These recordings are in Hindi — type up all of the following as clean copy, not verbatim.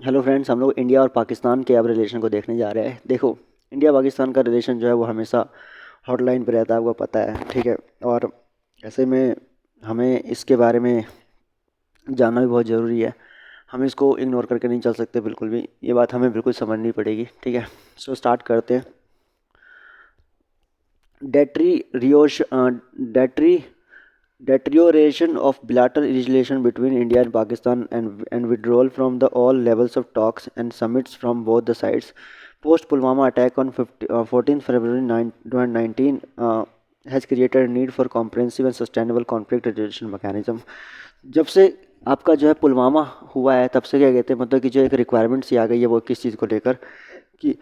हेलो फ्रेंड्स, हम लोग इंडिया और पाकिस्तान के अब रिलेशन को देखने जा रहे हैं। देखो, इंडिया पाकिस्तान का रिलेशन जो है वो हमेशा हॉटलाइन पे रहता है, आपको पता है, ठीक है। और ऐसे में हमें इसके बारे में जानना भी बहुत ज़रूरी है। हम इसको इग्नोर करके नहीं चल सकते बिल्कुल भी, ये बात हमें बिल्कुल समझनी पड़ेगी, ठीक है। सो स्टार्ट करते हैं। डेट्री रियोश डेट्री deterioration of bilateral relation between India and Pakistan and withdrawal from the all levels of talks and summits from both the sides. Post Pulwama attack on 14th February 2019 has created a need for comprehensive and sustainable conflict resolution mechanism. जब से आपका जो है पुलवामा हुआ है, तब से क्या कहते हैं, मतलब कि जो एक रिक्वायरमेंट सी आ गई है वो किस चीज़ को लेकर कि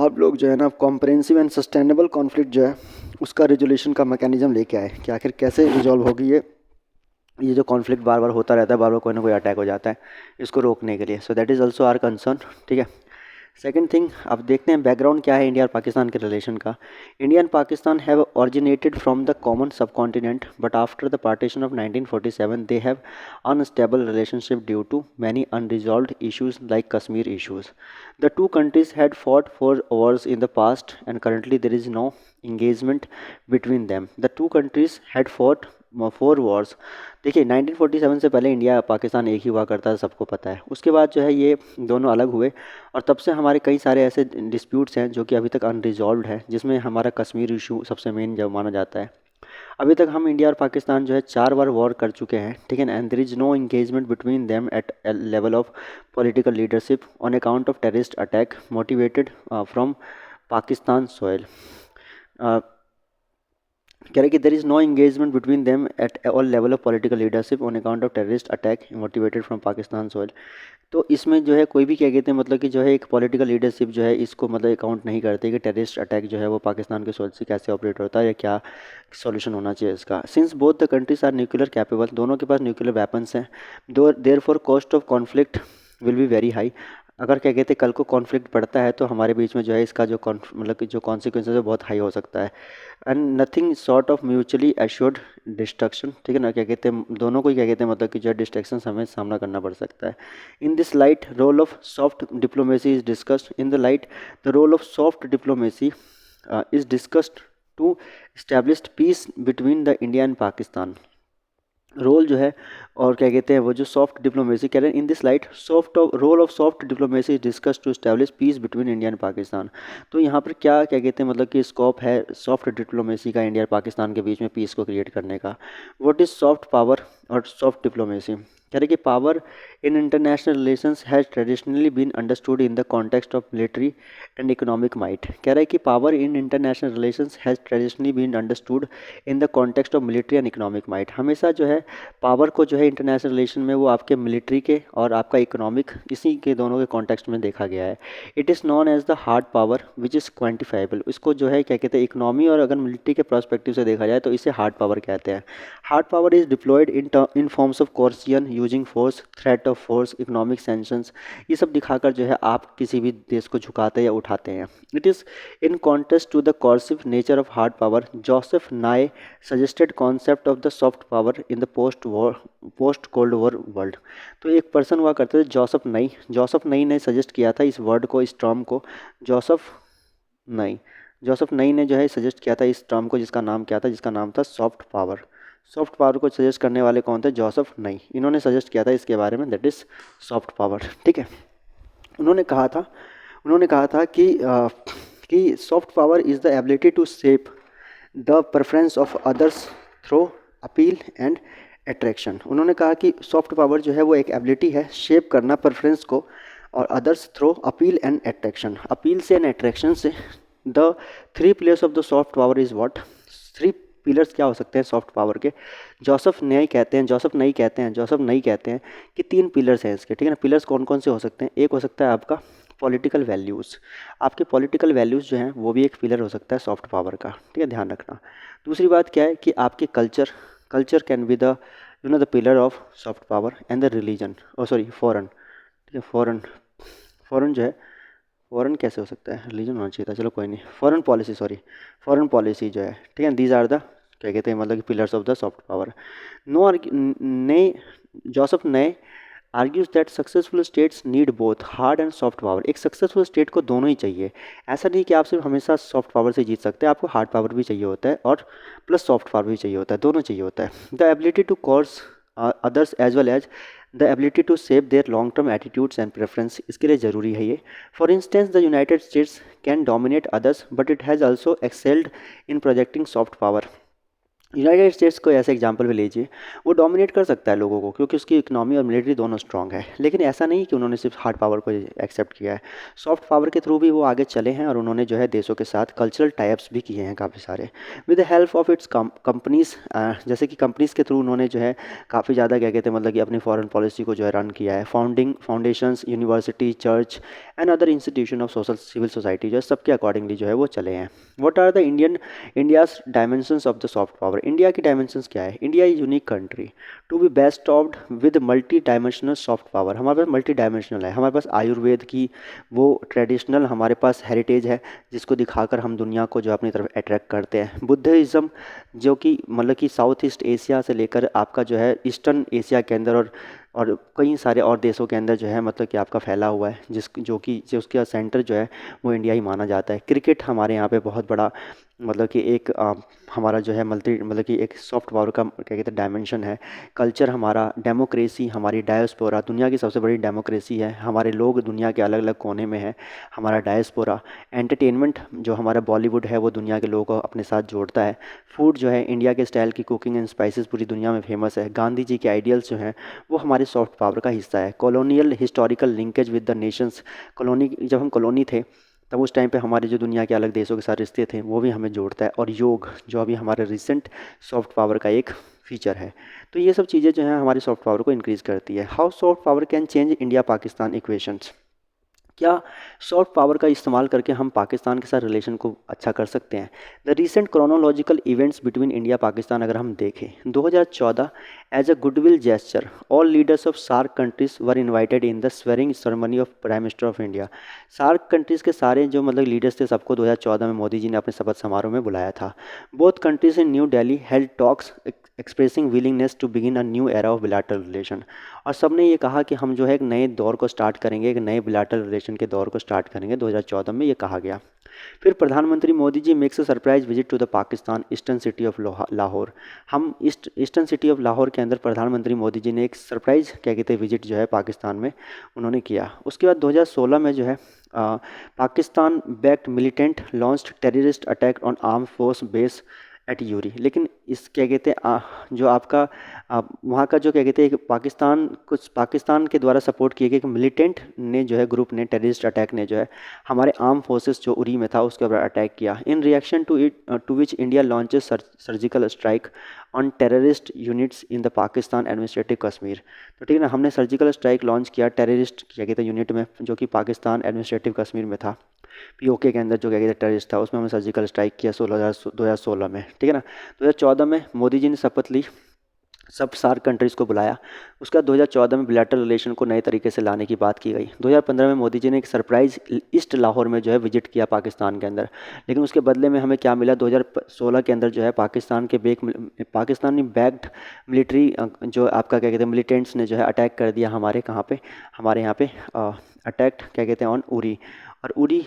आप लोग जो है ना कॉम्प्रहेंसिव एंड सस्टेनेबल कॉन्फ्लिक्ट जो है उसका रेजोल्यूशन का मैकेनिज्म लेके आए कि आखिर कैसे रिजॉल्व होगी ये जो कॉन्फ्लिक्ट बार बार होता रहता है, बार बार कोई ना कोई अटैक हो जाता है, इसको रोकने के लिए। So that is also our concern, ठीक है। सेकेंड थिंग, अब देखते हैं बैकग्राउंड क्या है इंडिया और पाकिस्तान के रिलेशन का। India and Pakistan have originated from the common subcontinent, but after the partition of 1947 they have unstable relationship due to many unresolved issues like Kashmir issues. The two countries had fought for wars in the past and currently there is no engagement between them. The two countries had fought four Wars. देखिए, 1947 से पहले इंडिया पाकिस्तान एक ही हुआ करता था, सबको पता है। उसके बाद जो है ये दोनों अलग हुए और तब से हमारे कई सारे ऐसे डिस्प्यूट्स हैं जो कि अभी तक अनरिजॉल्व्ड है, जिसमें हमारा कश्मीर इशू सबसे मेन जो माना जाता है। अभी तक हम इंडिया और पाकिस्तान जो है 4 बार वॉर कर चुके हैं, ठीक है ना। And there is no engagement between them at level of political leadership on account of terrorist attack motivated from Pakistan soil. कह रहे कि there is no engagement between them at all level of political leadership on account of terrorist attack motivated from Pakistan soil. तो इसमें जो है कोई भी क्या कहते हैं, मतलब कि जो है एक पॉलिटिकल लीडरशिप जो है इसको मतलब अकाउंट नहीं करते कि टेररिस्ट अटैक जो है वो पाकिस्तान के सोल से कैसे ऑपरेट होता है या क्या सॉल्यूशन होना चाहिए इसका। Since both the countries are nuclear capable, दोनों के पास न्यूक्लियर वेपन्स हैं, दो therefore cost of conflict will be very high. अगर क्या कहते हैं कल को कॉन्फ्लिक्ट बढ़ता है तो हमारे बीच में जो है इसका जो मतलब कि जो कॉन्सिक्वेंसेज है बहुत हाई हो सकता है। And nothing short of mutually assured destruction, ठीक है ना। क्या कहते हैं दोनों को क्या कहते हैं, मतलब कि जो डिस्ट्रक्शन हमें सामना करना पड़ सकता है। In this light role of soft diplomacy is discussed in the light the role of soft diplomacy is discussed to establish peace between the India and Pakistan. Role जो है और क्या कहते हैं वो जो सॉफ्ट डिप्लोमेसी कह रहे हैं, in this light soft role of soft diplomacy discuss to establish peace between India and Pakistan. तो यहाँ पर क्या कहते हैं, मतलब कि स्कोप है सॉफ्ट डिप्लोमेसी का इंडिया और पाकिस्तान के बीच में पीस को क्रिएट करने का। व्हाट इज़ सॉफ्ट पावर और सॉफ्ट डिप्लोमेसी। कह रहे कि power in international relations has traditionally been understood in the context of military and economic might. कह रहे हैं कि power in international relations has traditionally been understood in the context of military and economic might. हमेशा जो है पावर को जो है इंटरनेशनल रिलेशन में वो आपके मिलिट्री के और आपका इकोनॉमिक, इसी के दोनों के कॉन्टेक्स्ट में देखा गया है। It is known as the hard power which is quantifiable. इसको जो है क्या कहते हैं इकोनॉमी और अगर मिलिट्री के पर्सपेक्टिव से देखा जाए तो इसे हार्ड पावर कहते हैं। Hard power is deployed in forms of coercion using force, threat of force, economic sanctions. ये सब दिखाकर जो है आप किसी भी देश को झुकाते या उठाते हैं। It is in contest to the coercive nature of hard power Joseph Nye suggested concept of the soft power in the post cold war world. तो एक पर्सन हुआ करते थे जोसेफ नई ने सजेस्ट किया था इस वर्ड को, इस टर्म को। जोसेफ नई जोसेफ नई ने जो है सजेस्ट किया था इस टर्म को, जिसका नाम क्या था, जिसका नाम था सॉफ्ट पावर। सॉफ्ट पावर को सजेस्ट करने वाले कौन थे, जोसेफ नई। इन्होंने सजेस्ट किया था इसके बारे में, दैट इज़ सॉफ्ट पावर, ठीक है। उन्होंने कहा था उन्होंने कहा था कि soft power is the ability to shape the preference of others through appeal and attraction. उन्होंने कहा कि सॉफ्ट पावर जो है वो एक एबिलिटी है शेप करना प्रेफरेंस को और others through appeal and attraction. Appeal से एंड अट्रैक्शन से। The 3 pillars of the soft power is what. 3 pillars क्या हो सकते हैं सॉफ्ट पावर के। जोसेफ नई कहते हैं कि 3 पिलर्स हैं इसके, ठीक है ना। पिलर्स कौन कौन से हो सकते हैं, एक हो सकता है आपका पॉलिटिकल वैल्यूज़। आपके पॉलिटिकल वैल्यूज़ जो हैं वो भी एक पिलर हो सकता है सॉफ्ट पावर का, ठीक है, ध्यान रखना। दूसरी बात क्या है कि आपके culture can be the the pillar of soft power and the religion, oh sorry foreign, ठीक है। फॉरेन जो है, फॉरेन कैसे हो सकता है, रिलीजन होना चाहिए था, चलो कोई नहीं। फॉरेन पॉलिसी जो है, ठीक है। दीज आर द क्या कहते हैं, मतलब कि pillars of the soft power. नो ने Joseph Nye argues that successful states need both hard and soft power. एक सक्सेसफुल स्टेट को दोनों ही चाहिए। ऐसा नहीं कि आप सिर्फ हमेशा सॉफ्ट पावर से जीत सकते हैं, आपको हार्ड पावर भी चाहिए होता है और प्लस सॉफ्ट पावर भी चाहिए होता है, दोनों चाहिए होता है। The ability to cause others as well as the ability to save their long term attitudes and preference, इसके लिए ज़रूरी है ये। For instance the United States can dominate others but it has also excelled in projecting soft power. United States को ऐसे एग्जांपल भी लीजिए, वो डोमिनेट कर सकता है लोगों को क्योंकि उसकी इकोनॉमी और मिलिट्री दोनों स्ट्रांग है, लेकिन ऐसा नहीं कि उन्होंने सिर्फ हार्ड पावर को एक्सेप्ट किया है, सॉफ्ट पावर के थ्रू भी वो आगे चले हैं और उन्होंने जो है देशों के साथ कल्चरल टाइप्स भी किए हैं काफ़ी सारे with the help of its companies. जैसे कि कंपनीज़ के थ्रू उन्होंने जो है काफ़ी ज़्यादा क्या कहते हैं मतलब कि अपनी फॉरेन पॉलिसी को जो है रन किया है। Foundations, university, church and other institution of social civil society जो है सबके अकॉर्डिंगली जो है वो चले हैं। What are the India's dimensions of the soft power. India की डायमेंशंस क्या है? India is unique country to be bestowed with multi dimensional soft power. हमारे पास मल्टी डायमेंशनल है, हमारे पास आयुर्वेद की वो ट्रेडिशनल हमारे पास हेरिटेज है जिसको दिखाकर हम दुनिया को जो अपनी तरफ अट्रैक्ट करते हैं। बुद्धिज़्म जो कि मतलब कि साउथ ईस्ट एशिया से लेकर आपका जो है ईस्टर्न एशिया के अंदर और कई सारे और देशों के अंदर जो है मतलब कि आपका फैला हुआ है, जो उसका सेंटर जो है वो इंडिया ही माना जाता है। क्रिकेट हमारे यहाँ पे बहुत बड़ा मतलब कि एक हमारा जो है मतलब कि एक सॉफ्ट पावर का क्या कहते हैं डायमेंशन है। कल्चर हमारा, डेमोक्रेसी हमारी, डायस्पोरा दुनिया की सबसे बड़ी डेमोक्रेसी है, हमारे लोग दुनिया के अलग अलग कोने में है, हमारा डायस्पोरा। एंटरटेनमेंट जो हमारा बॉलीवुड है वो दुनिया के लोगों को अपने साथ जोड़ता है। फूड जो है इंडिया के स्टाइल की कुकिंग एंड स्पाइसेस पूरी दुनिया में फेमस है। गांधी जी के आइडियल्स जो हैं वो हमारे सॉफ्ट पावर का हिस्सा है। Colonial historical linkage with the Nations, colony जब हम कॉलोनी थे तब उस टाइम पे हमारे जो दुनिया के अलग देशों के साथ रिश्ते थे वो भी हमें जोड़ता है। और योग जो अभी हमारे रिसेंट सॉफ्ट पावर का एक फीचर है। तो ये सब चीज़ें जो हैं हमारी सॉफ्ट पावर को इंक्रीज़ करती है। How soft power can change India Pakistan equations. क्या सॉफ्ट पावर का इस्तेमाल करके हम पाकिस्तान के साथ रिलेशन को अच्छा कर सकते हैं? The recent chronological events between India Pakistan अगर हम देखें 2014 as a goodwill gesture all leaders of SAARC countries were invited in the swearing ceremony of prime minister of India. SAARC countries के सारे जो मतलब लीडर्स थे सबको 2014 में मोदी जी ने अपने शपथ समारोह में बुलाया था। Both countries in new Delhi held talks expressing willingness to begin a new era of bilateral relation. और सब ने ये कहा कि हम जो है एक नए दौर को स्टार्ट करेंगे, एक नए बिlateral रिलेशन के दौर को स्टार्ट करेंगे, 2014 में ये कहा गया। फिर प्रधानमंत्री Modi ji makes a surprise visit to the Pakistan eastern city of Lahore. हम ईस्टर्न सिटी ऑफ लाहौर के अंदर प्रधानमंत्री मोदी जी ने एक सरप्राइज क्या कहते हैं विजिट जो है पाकिस्तान में उन्होंने किया। उसके बाद 2016 में जो है Pakistan backed militant launched terrorist attack on arm force base at Uri. लेकिन इस क्या कहते हैं जो आपका वहाँ का जो क्या कहते हैं पाकिस्तान के द्वारा सपोर्ट किए गए एक मिलिटेंट ने जो है ग्रुप ने टेररिस्ट अटैक ने जो है हमारे आर्म फोर्सेस जो उरी में था उसके ऊपर अटैक किया। In reaction to which India launches surgical strike on terrorist units in the Pakistan administrative Kashmir. तो ठीक है ना, हमने सर्जिकल स्ट्राइक लॉन्च किया टेररिस्ट क्या कहते हैं यूनिट में जो कि पाकिस्तान एडमिनिस्ट्रेटिव कश्मीर में था। पीओके के अंदर जो क्या कहते हैं टेररिस्ट था उसमें हमने सर्जिकल स्ट्राइक किया 2016 में। ठीक है ना, 2014 में मोदी जी ने शपथ ली, सब सार्क कंट्रीज़ को बुलाया। उसके बाद 2014 में बिlateral रिलेशन को नए तरीके से लाने की बात की गई। 2015 में मोदी जी ने एक सरप्राइज़ ईस्ट लाहौर में जो है विजिट किया पाकिस्तान के अंदर, लेकिन उसके बदले में हमें क्या मिला? 2016 के अंदर जो है पाकिस्तानी बैक्ड मिलिट्री जो आपका क्या कहते हैं मिलिटेंट्स ने जो है अटैक कर दिया हमारे कहाँ पे, हमारे यहाँ पे अटैक्ट क्या कहते हैं ऑन उरी और उरी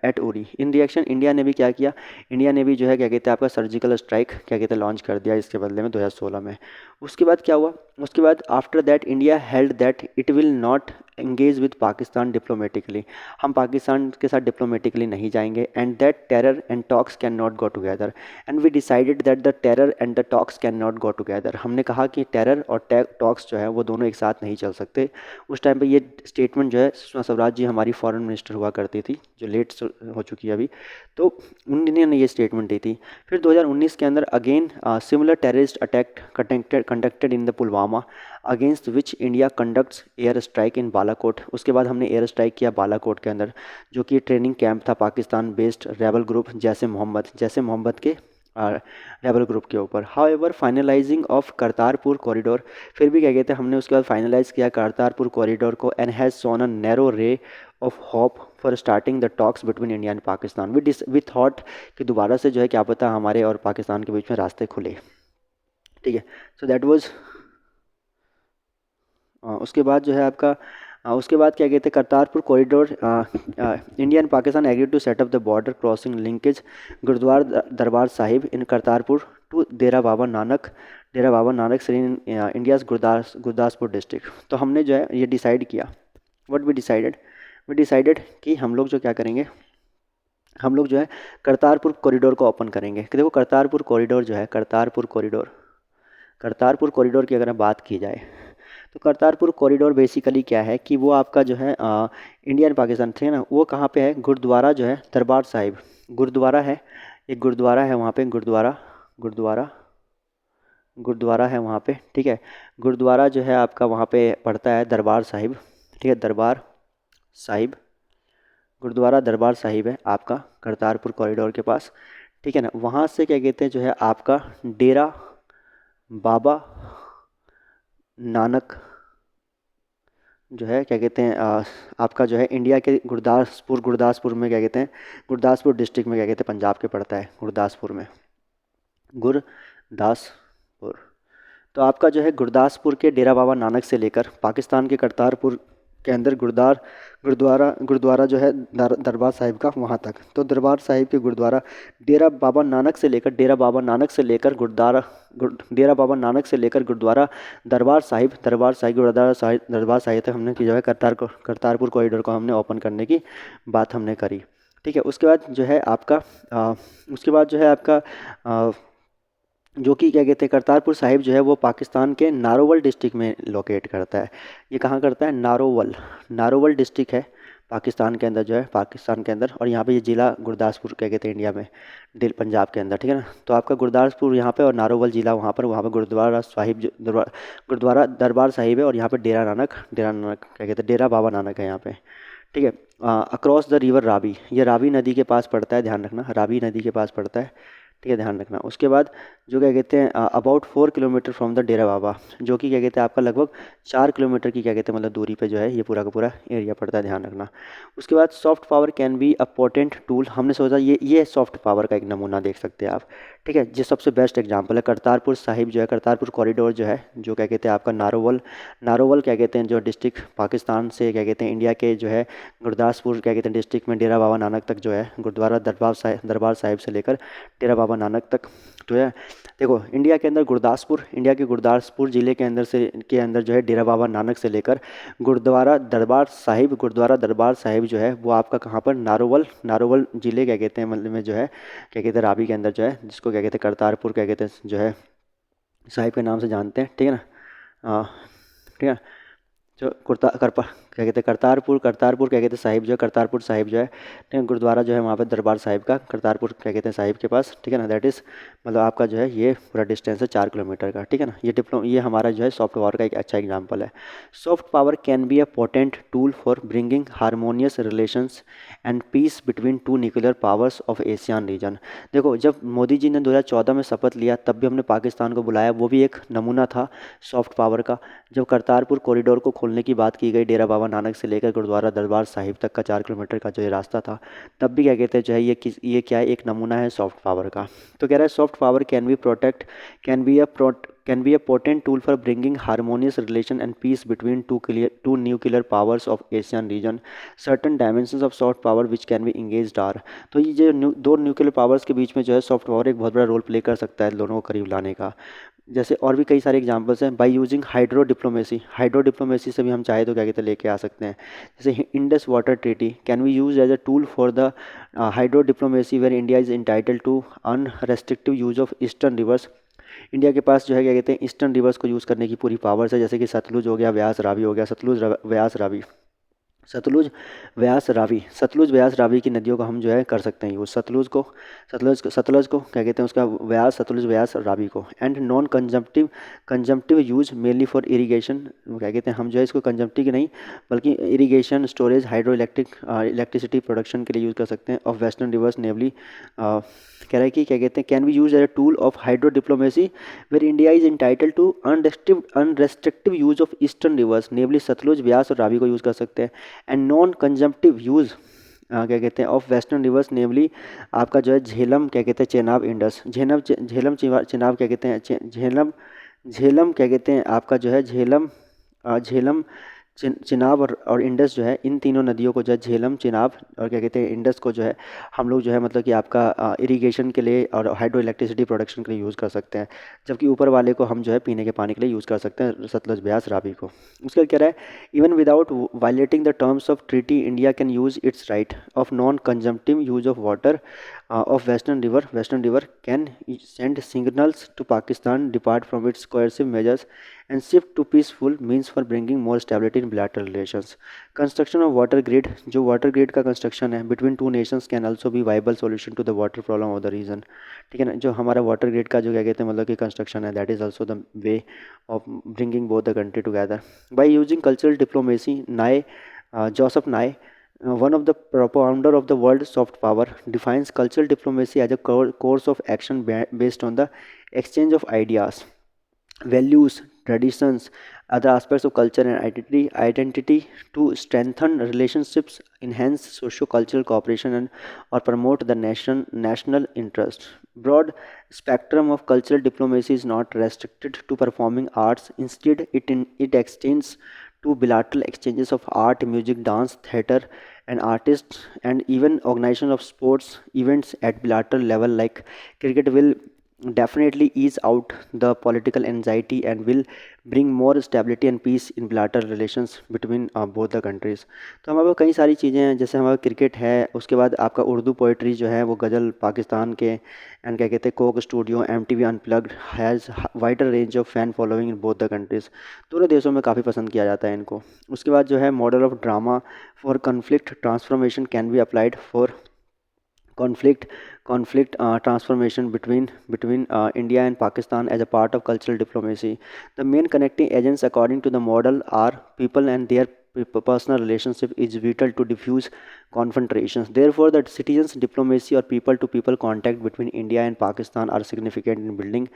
एट उरी। इन रिएक्शन इंडिया ने भी क्या किया? इंडिया ने भी जो है क्या कहते हैं आपका सर्जिकल स्ट्राइक क्या कहते हैं लॉन्च कर दिया इसके बदले में 2016 में। उसके बाद क्या हुआ? उसके बाद after that India held that it will not engage with Pakistan diplomatically. हम पाकिस्तान के साथ डिप्लोमेटिकली नहीं जाएंगे। And that terror and talks can not go together and we decided that the terror and the talks can not go together. हमने कहा कि टेरर और टॉक्स जो है वो दोनों एक साथ नहीं चल सकते। उस टाइम पे ये स्टेटमेंट जो है सुषमा स्वराज जी हमारी फॉरेन मिनिस्टर हुआ करती थी जो लेट हो चुकी है अभी, तो उन्होंने ये स्टेटमेंट दी थी। फिर 2019 के अंदर again similar terrorist attack conducted in the Pulwama against which India conducts air strike in Balakot. उसके बाद हमने एयर स्ट्राइक किया बालाकोट के अंदर जो कि ट्रेनिंग कैंप था पाकिस्तान बेस्ड रेबल ग्रुप जैसे मोहम्मद के रेबल ग्रुप के ऊपर। However finalizing of Kartarpur corridor, फिर भी क्या कहते हैं हमने उसके बाद फाइनलाइज किया करतारपुर कॉरिडोर को and has sown a narrow ray of hope for starting the talks between India and Pakistan. We thought कि दोबारा से जो है क्या पता हमारे और पाकिस्तान के बीच में रास्ते खुले। ठीक है, सो दैट वाज उसके बाद जो है आपका उसके बाद क्या कहते हैं Kartarpur corridor, India and Pakistan agree to set up the border crossing linkage Gurudwara Darbar Sahib in Kartarpur to Dera Baba Nanak Shri India's Gurdaspur district. तो हमने जो है ये डिसाइड किया, व्हाट वी डिसाइडेड कि हम लोग जो क्या करेंगे, हम लोग जो है करतारपुर कॉरिडोर को ओपन करेंगे। कि देखो करतारपुर कॉरिडोर जो है, करतारपुर कॉरिडोर की अगर बात की जाए तो करतारपुर कॉरिडोर बेसिकली क्या है कि वो आपका जो है इंडिया एंड पाकिस्तान थे ना, वो कहाँ पे है, गुरुद्वारा जो है दरबार साहिब गुरुद्वारा है, एक गुरुद्वारा है वहाँ पे, गुरुद्वारा गुरुद्वारा है वहाँ पे, ठीक है। गुरुद्वारा जो है आपका वहाँ पे पड़ता है दरबार साहिब, ठीक है, दरबार साहिब, गुरुद्वारा दरबार साहिब है आपका करतारपुर कॉरिडोर के पास, ठीक है ना। वहाँ से क्या कहते हैं जो है आपका डेरा बाबा नानक जो है क्या कहते हैं आपका जो है इंडिया के गुरदासपुर में क्या कहते हैं, गुरदासपुर डिस्ट्रिक्ट में क्या कहते हैं, पंजाब के पड़ता है गुरदासपुर में, गुरदासपुर। तो आपका जो है गुरदासपुर के डेरा बाबा नानक से लेकर पाकिस्तान के करतारपुर के अंदर गुरुद्वारा जो है दरबार साहिब का वहाँ तक। तो दरबार साहिब के गुरुद्वारा डेरा बाबा नानक से लेकर डेरा बाबा नानक से लेकर गुरुद्वारा दरबार साहिब तक हमने की जो है करतारपुर कॉरिडोर को हमने ओपन करने की बात हमने करी, ठीक है। उसके बाद जो है आपका जो कि क्या कहते हैं करतारपुर साहिब जो है वो पाकिस्तान के नारोवल डिस्ट्रिक्ट में लोकेट करता है। ये कहाँ करता है, नारोवल डिस्ट्रिक्ट है पाकिस्तान के अंदर, जो है पाकिस्तान के अंदर। और यहाँ पे ये ज़िला गुरदासपुर क्या कहते हैं इंडिया में, पंजाब के अंदर, ठीक है ना। तो आपका गुरदासपुर यहाँ पे और नारोवल ज़िला वहाँ पर गुरुद्वारा दरबार साहिब है। और यहाँ पर डेरा नानक क्या कहते हैं, डेरा बाबा नानक है यहाँ पे, ठीक है। अक्रॉस द रिवर रावी, ये रावी नदी के पास पड़ता है, ध्यान रखना, रावी नदी के पास पड़ता है, ठीक है, ध्यान रखना। उसके बाद जो क्या कहते हैं about 4 kilometre from the Dera Baba, जो कि क्या कहते हैं आपका लगभग 4 किलोमीटर की क्या कहते हैं मतलब दूरी पे जो है ये पूरा का पूरा एरिया पड़ता है, ध्यान रखना। उसके बाद soft power can be a potent tool, हमने सोचा ये सॉफ्ट पावर का एक नमूना देख सकते हैं आप, ठीक है। जो सबसे बेस्ट एग्जाम्पल है करतारपुर साहिब जो है, करतारपुर कॉरिडोर जो है, जो क्या कहते हैं आपका नारोवल क्या कहते हैं जो डिस्ट्रिक्ट पाकिस्तान से क्या कहते हैं इंडिया के जो है गुरदासपुर क्या कहते हैं डिस्ट्रिक्ट में डेरा बाबा नानक तक जो है गुरुद्वारा दरबार साहिब से लेकर डेरा बाबा नानक तक जो है। देखो इंडिया के गुरदासपुर ज़िले के अंदर जो है डेरा बाबा नानक से लेकर गुरुद्वारा दरबार साहिब जो है वो आपका कहाँ पर, नारोवल ज़िले क्या कहते हैं मतलब में जो है क्या कहते हैं रावी के अंदर जो है, जिसको क्या कहते हैं करतारपुर क्या कहते हैं जो है साहिब के नाम से जानते हैं, ठीक है ना। ठीक है, जो क्या कहते हैं करतारपुर क्या कहते हैं साहिब जो है, करतारपुर साहिब जो है, ठीक है, गुरुद्वारा जो है वहाँ पे दरबार साहिब का करतारपुर क्या कहते हैं साहिब के पास, ठीक है ना। दैट इज़ मतलब आपका जो है ये पूरा डिस्टेंस है 4 किलोमीटर का, ठीक है ना। ये हमारा जो है सॉफ्ट पावर का एक अच्छा एग्जाम्पल है। Soft power can be a potent tool for bringing harmonious relations and peace between two nuclear powers of Asian region. देखो जब मोदी जी ने 2014 में शपथ लिया तब भी हमने पाकिस्तान को बुलाया, वो भी एक नमूना था सॉफ्ट पावर का। जब करतारपुर कॉरिडोर को खोलने की बात की गई डेरा बाबा नानक से लेकर गुरुद्वारा दरबार साहिब तक का 4 किलोमीटर का जो ये रास्ता था, तब भी क्या कहते हैं जो है ये क्या है, एक नमूना है सॉफ्ट पावर का। तो कह रहा है soft power can be a potent tool for bringing harmonious relation and peace between two nuclear powers of Asian region. Certain dimensions of soft power which can be engaged are. तो ये जो दो न्यूक्लियर पावर्स के बीच में जो है सॉफ्ट पावर एक बहुत बड़ा रोल प्ले कर सकता है दोनों को करीब लाने का। जैसे और भी कई सारे एग्जांपल्स हैं, बाय यूजिंग हाइड्रो डिप्लोमेसी से भी हम चाहे तो क्या कहते हैं लेके आ सकते हैं। जैसे Indus water treaty can be use as a tool for the hydro diplomacy where India is entitle to unrestrictive use of eastern rivers. India के पास जो है क्या कहते हैं ईस्टर्न रिवर्स को यूज़ करने की पूरी पावर्स है, जैसे कि सतलुज हो गया, व्यास रावी हो गया, सतलुज व्यास रावी की नदियों को हम जो है कर सकते हैं यूज़, सतलुज को क्या कहते हैं उसका व्यास, सतलुज व्यास रावी को। And non consumptive use mainly for irrigation, क्या कहते हैं हम जो है इसको कंजम्पटिव नहीं बल्कि इरीगेशन, स्टोरेज, इलेक्ट्रिसिटी प्रोडक्शन के लिए यूज़ कर सकते हैं। ऑफ वेस्टर्न रिवर्स नेवली कह रहा है कि क्या कहते हैं can be use as a tool of hydro diplomacy where India is entitle to unrestrictive use of eastern rivers namely Sutlej Beas और रावी को यूज़ कर सकते हैं। एंड नॉन कंजम्पटिव यूज़ क्या कहते हैं ऑफ वेस्टर्न रिवर्स नेवली आपका जो है झेलम क्या कहते हैं चेनाब इंडस, झेलम चेनाब क्या कहते हैं झेलम क्या कहते हैं आपका जो है झेलम झेलम, चिनाब और इंडस जो है, इन तीनों नदियों को जो है झेलम, चिनाब और क्या कहते हैं इंडस को जो है हम लोग जो है मतलब कि आपका इरिगेशन के लिए और हाइड्रो इलेक्ट्रिसिटी प्रोडक्शन के लिए यूज़ कर सकते हैं। जबकि ऊपर वाले को हम जो है पीने के पानी के लिए यूज़ कर सकते हैं, सतलज, ब्यास, रावी को। उसके बाद कह रहा है, even without violating the terms of treaty, India can use it's right of non consumptive use of water of Western River can send signals to Pakistan, depart from its coercive measures, and shift to peaceful means for bringing more stability in bilateral relations. Construction of water grid, जो water grid का construction है between two nations can also be viable solution to the water problem of the region. ठीक है ना, जो हमारा water grid का जो क्या कहते हैं मतलब कि construction है, that is also the way of bringing both the country together by using cultural diplomacy. Joseph Nye, one of the propounder of the world soft power, defines cultural diplomacy as a course of action based on the exchange of ideas, values, traditions, other aspects of culture and identity to strengthen relationships, enhance socio-cultural cooperation, and or promote the national interest. Broad spectrum of cultural diplomacy is not restricted to performing arts. Instead, it extends to bilateral exchanges of art, music, dance, theater, and artists, and even organization of sports events at bilateral level like cricket will definitely ease out the political anxiety and will bring more stability and peace in bilateral relations between both the countries. तो हमारे पास कई सारी चीज़ें हैं, जैसे हमारा क्रिकेट है, उसके बाद आपका उर्दू पोइट्री जो है वो गज़ल पाकिस्तान के, एंड क्या कहते हैं Coke studio, MTV unplugged has wider range of fan following in both the countries. दोनों देशों में काफ़ी पसंद किया जाता है इनको। उसके बाद जो है model of drama for conflict transformation can be applied for conflict transformation between India and Pakistan as a part of cultural diplomacy. The main connecting agents according to the model are people and their personal relationship is vital to diffuse confrontations. Therefore, the citizens diplomacy or people to people contact between India and Pakistan are significant in building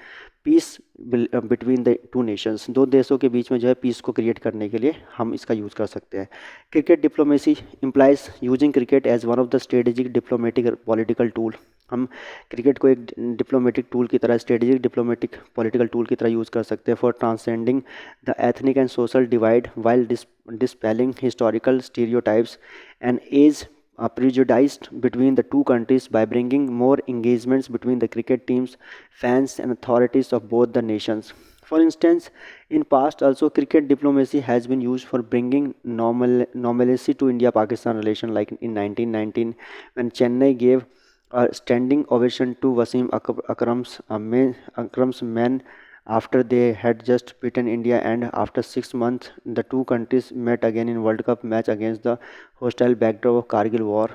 peace between the two nations. दो देशों के बीच में जो है पीस को क्रिएट करने के लिए हम इसका यूज़ कर सकते हैं। Cricket diplomacy implies using cricket as one of the strategic diplomatic political tool. हम क्रिकेट को एक डिप्लोमेटिक टूल की तरह, स्ट्रेटेजिक डिप्लोमेटिक पॉलिटिकल टूल की तरह यूज़ कर सकते हैं for transcending the ethnic and social divide while dispelling historical stereotypes and age prejudiced between the two countries by bringing more engagements between the cricket teams, fans, and authorities of both the nations. For instance, in past also cricket diplomacy has been used for bringing normalcy to India-Pakistan relation, like in 1919 when Chennai gave a standing ovation to Wasim Akram's men after they had just beaten India, and after 6 months the two countries met again in World Cup match against the hostile backdrop of Kargil war.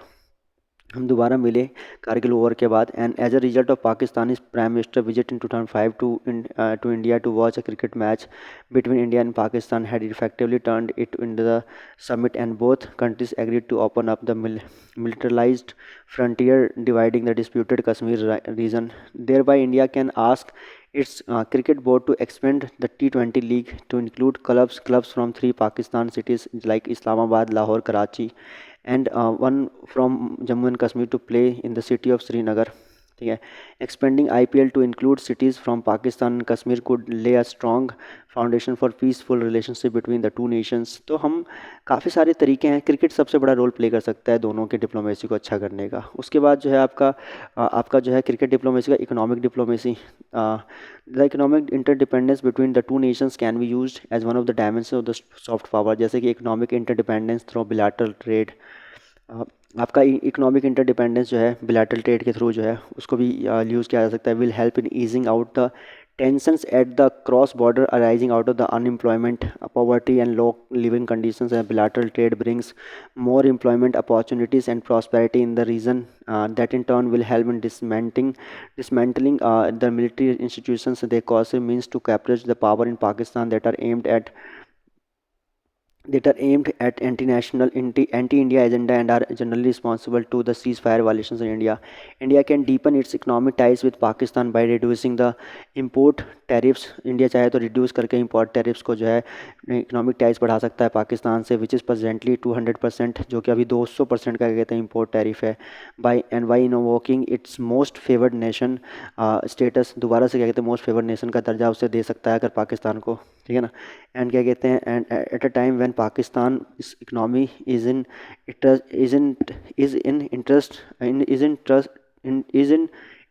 हम दोबारा मिले कारगिल वॉर के बाद, and as a result of Pakistani prime minister visit in 2005 to India to watch a cricket match between India and Pakistan had effectively turned it into the summit, and both countries agreed to open up the militarized frontier dividing the disputed Kashmir region. Thereby, India can ask its cricket board to expand the T20 league to include clubs from three Pakistan cities like Islamabad, Lahore, Karachi, and one from Jammu and Kashmir to play in the city of Srinagar. ठीक है, expanding IPL to include cities from Pakistan and Kashmir could lay a strong foundation for peaceful relationship between the two nations. तो हम काफ़ी सारे तरीके हैं, क्रिकेट सबसे बड़ा रोल प्ले कर सकता है दोनों के डिप्लोमेसी को अच्छा करने का। उसके बाद जो है आपका जो है क्रिकेट डिप्लोमेसी का economic diplomacy, the economic interdependence between the two nations can be used as one of the dimension of the soft power, जैसे कि economic interdependence through bilateral trade. आपका इकोनॉमिक इंटरडिपेंडेंस जो है बिलैटरल ट्रेड के थ्रू जो है उसको भी यूज़ किया जा सकता है, will help in easing out the tensions at the cross border arising out of the unemployment, poverty, and low living conditions. And bilateral trade brings more employment opportunities and prosperity in the region, that in turn will help in dismantling the military institutions they cause means to capture the power in Pakistan that are aimed at that are aimed at anti-India agenda and are generally responsible to the ceasefire violations in India. India can deepen its economic ties with Pakistan by reducing the import tariffs. India चाहे तो रिड्यूस करके import tariffs को जो है इकोनॉमिक टाइज बढ़ा सकता है पाकिस्तान से, विच इज़ प्रेजेंटली 200%, जो कि अभी 200% का कहते हैं इम्पोर्ट टैरिफ है, by invoking it's most favoured nation status, दोबारा से क्या कहते हैं मोस्ट फेवर्ड नेशन का दर्जा उसे दे सकता है अगर पाकिस्तान को, ठीक है ना। एंड क्या कहते हैं, and at a time when Pakistan economy is in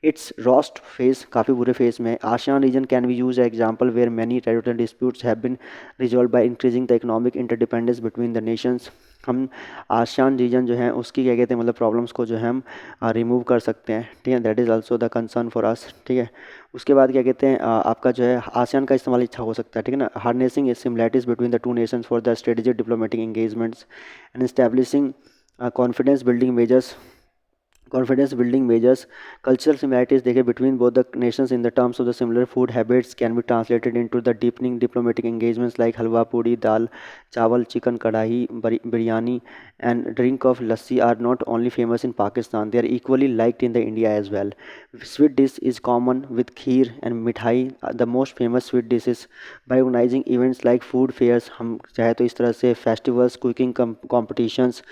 its worst phase, काफ़ी बुरे फेज में। ASEAN region can be use example where many territorial disputes have been resolve by increasing the economic interdependence between the nations. हम आसियान रीजन जो है उसकी क्या कहते हैं मतलब प्रॉब्लम्स को जो है हम रिमूव कर सकते हैं, ठीक है। That is also the concern for us, ठीक है। उसके बाद क्या कहते हैं आपका जो है आसियान का इस्तेमाल अच्छा हो सकता है, ठीक है ना। Harnessing similarities between the two Nations for the strategic diplomatic engagements and establishing confidence building measures. Cultural similarities देखें between both the nations in the terms of the similar food habits can be translated into the deepening diplomatic engagements like halwa puri, dal chawal, chicken kadhahi, biryani and drink of lassi are not only famous in Pakistan, they are equally liked in the India as well. Sweet dish is common with kheer and mithai, the most famous sweet dishes. By organizing events like food fairs, हम चाहे तो इस तरह से festivals, cooking competitions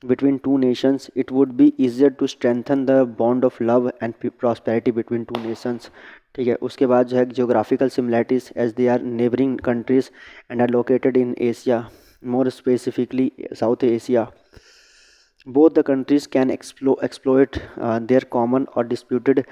between two nations, it would be easier to strengthen the bond of love and prosperity between two nations, ठीक है। उसके बाद जो है geographical similarities as they are neighboring countries and are located in Asia, more specifically South Asia. Both the countries can exploit their common or disputed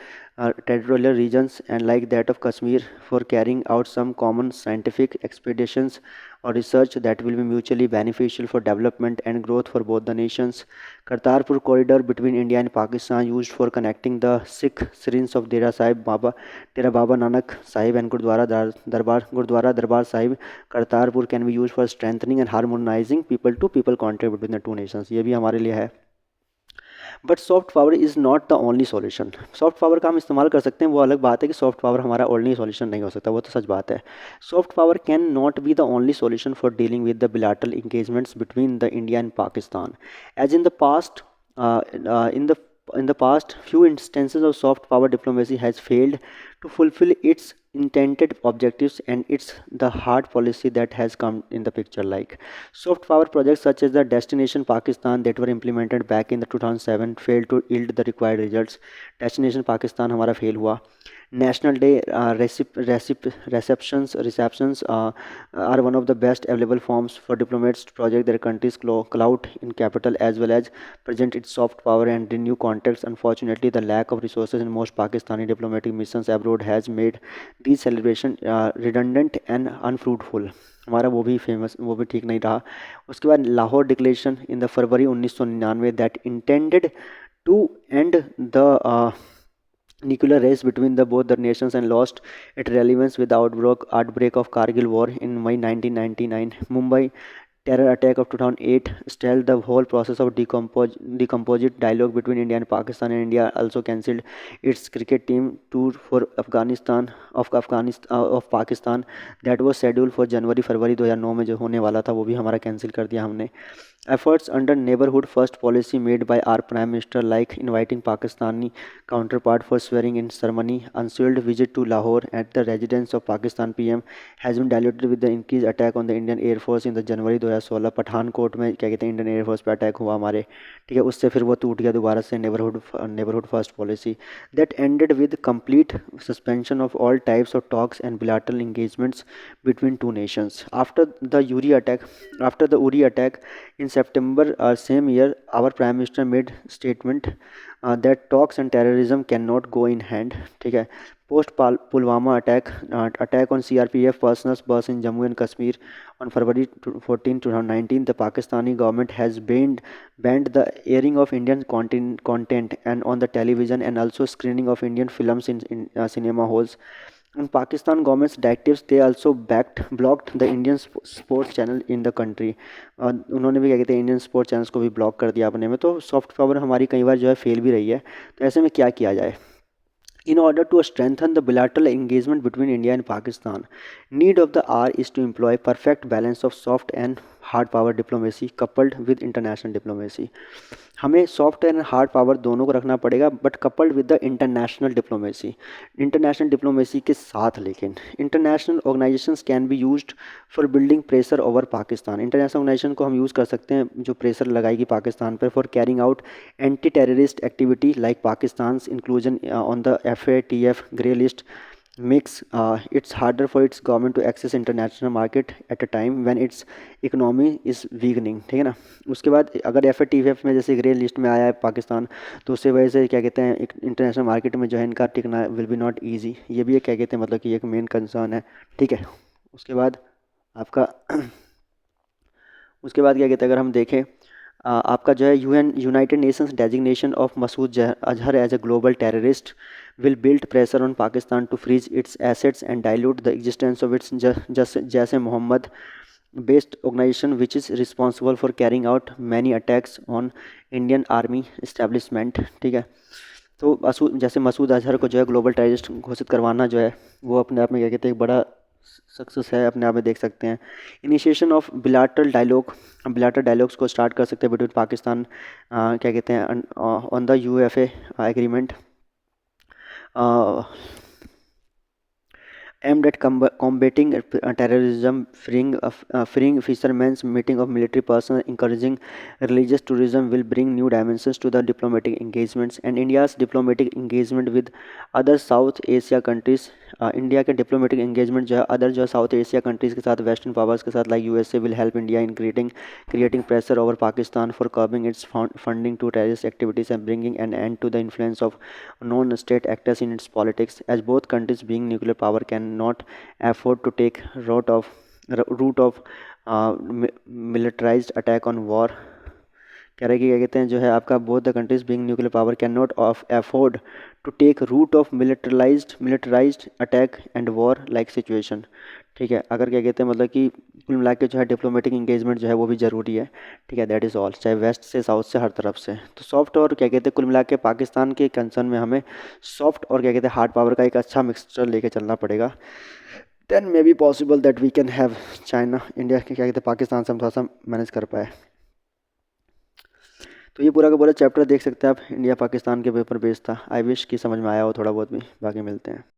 territorial regions, and like that of Kashmir, for carrying out some common scientific expeditions or research that will be mutually beneficial for development and growth for both the nations. Kartarpur corridor between India and Pakistan, used for connecting the Sikh shrines of Dera Baba Nanak Sahib and Gurdwara Darbar Sahib. Kartarpur can be used for strengthening and harmonizing people to people contact between the two nations. ये भी हमारे लिए है। But soft power is not the only solution. Soft power का हम इस्तेमाल कर सकते हैं, वो अलग बात है कि सॉफ्ट पावर हमारा ओनली सॉल्यूशन नहीं हो सकता, वो तो सच बात है। Soft power can not be the only solution for dealing with the bilateral engagements between the India and Pakistan. As in the past, in the past, few instances of soft power diplomacy has failed to fulfill its intended objectives, and it's the hard policy that has come in the picture. Like soft power projects such as the Destination Pakistan that were implemented back in the 2007 failed to yield the required results. Destination Pakistan हमारा fail हुआ। National Day receptions are one of the best available forms for diplomats to project their country's clout in capital as well as present its soft power and renew contacts. Unfortunately, the lack of resources in most Pakistani diplomatic missions abroad has made these celebrations redundant and unfruitful. हमारा वो भी ठीक नहीं रहा। उसके बाद Lahore declaration in the February 1999 that intended to end the nuclear race between the both the nations and lost its relevance with the outbreak of Kargil War in May 1999. Mumbai terror attack of 2008 stalled the whole process of decomposite dialogue between India and Pakistan, and India also cancelled its cricket team tour for of Pakistan that was scheduled for January फरवरी 2009 में जो होने वाला था वो भी हमारा कैंसिल कर दिया हमने। Efforts under neighborhood first policy made by our Prime Minister, like inviting Pakistani counterpart for swearing in ceremony, unsealed visit to Lahore at the residence of Pakistan PM, has been diluted with the increased attack on the Indian Air Force in the January 2016। Pathankot में क्या कहते हैं इंडियन एयरफोर्स पे अटैक हुआ हमारे, ठीक है। उससे फिर वो टूट गया दोबारा से neighbourhood first policy that ended with complete suspension of all types of talks and bilateral engagements between two nations. After the Uri attack in September same year, our Prime Minister made statement that talks and terrorism cannot go in hand, ठीक है। Post Pulwama attack on CRPF personnel base in Jammu and Kashmir on February 14, 2019, the Pakistani government has banned the airing of Indian content and on the television, and also screening of Indian films in cinema halls. And Pakistan government's directives, they also blocked the Indian sports channel in the country. उन्होंने भी क्या कहते हैं इंडियन स्पोर्ट्स चैनल्स को भी ब्लॉक कर दिया अपने में। तो सॉफ्ट पावर हमारी कई बार जो है फेल भी रही है। तो ऐसे में क्या किया जाए? In order to strengthen the bilateral engagement between India and Pakistan, need of the hour is to employ perfect balance of soft and hard power diplomacy coupled with international diplomacy. हमें सॉफ्ट एंड हार्ड पावर दोनों को रखना पड़ेगा, but coupled with the international diplomacy, international diplomacy के साथ। लेकिन international organizations can be used for building pressure over Pakistan. International organization को हम यूज़ कर सकते हैं जो प्रेशर लगाएगी पाकिस्तान पर, for carrying out anti terrorist activity like Pakistan inclusion on the FATF grey list makes it's harder for its government to access international market at a time when its economy is weakening। ठीक है ना। उसके बाद अगर FATF में जैसे ग्रे लिस्ट में आया है पाकिस्तान, तो उससे वजह से क्या कहते हैं, एक इंटरनेशनल मार्केट में जो है इनका टिकना विल बी नॉट ईजी। ये भी एक क्या कहते हैं मतलब कि एक मेन कंसर्न है। ठीक है। उसके बाद आपका उसके बाद क्या कहते हैं, अगर हम देखें आपका जो है United Nations designation of Masood Azhar as a global terrorist will build pressure on Pakistan to freeze its assets and dilute the existence of its Jaish Mohammed based organisation which is responsible for carrying out many attacks on Indian army establishment. ठीक है। तो जैसे मसूद अजहर को जो है ग्लोबल टेररिस्ट घोषित करवाना जो है वो अपने आप में क्या कहते हैं एक बड़ा सक्सेस है, अपने आप में देख सकते हैं। इनिशिएशन ऑफ बिलाटरल डायलॉग्स को स्टार्ट कर सकते हैं बिटवीन पाकिस्तान क्या कहते हैं on the UFA agreement aimed at combating terrorism, freeing fishermen, meeting of military personnel, encouraging religious tourism will bring new dimensions to the diplomatic engagements and India's diplomatic engagement with other South Asia countries। India के डिप्लोमेटिक एंगेजमेंट जो है अदर जो है साउथ एशिया कंट्रीज़ के साथ, वेस्टर्न पावर्स के साथ like USA will help India in creating pressure over Pakistan for curbing its funding to terrorist activities and bringing an end to the influence of non-state actors in its politics, as both countries being nuclear power cannot afford to take route of militarized attack on war। कह रहे कि क्या कहते हैं जो है आपका both the countries being nuclear power can not afford to take route of militarised attack and war like situation. ठीक है। अगर क्या कहते हैं मतलब कि कुल मिला के जो है डिप्लोमेटिक इंगेजमेंट जो है वो भी ज़रूरी है। ठीक है। दैट इज़ ऑल, चाहे वेस्ट से साउथ से हर तरफ से। तो सॉफ्ट और क्या कहते हैं कुल मिला के पाकिस्तान के कंसर्न में हमें सॉफ्ट और क्या कहते हैं हार्ड पावर का एक अच्छा मिक्सचर लेके चलना पड़ेगा। Then may be possible that we can have China India के क्या कहते हैं पाकिस्तान से हम थोड़ा सा मैनेज कर पाए। तो ये पूरा का पूरा चैप्टर देख सकते हैं आप, इंडिया पाकिस्तान के पेपर बेस्ड था। आई विश कि समझ में आया हो थोड़ा बहुत भी। बाकी मिलते हैं।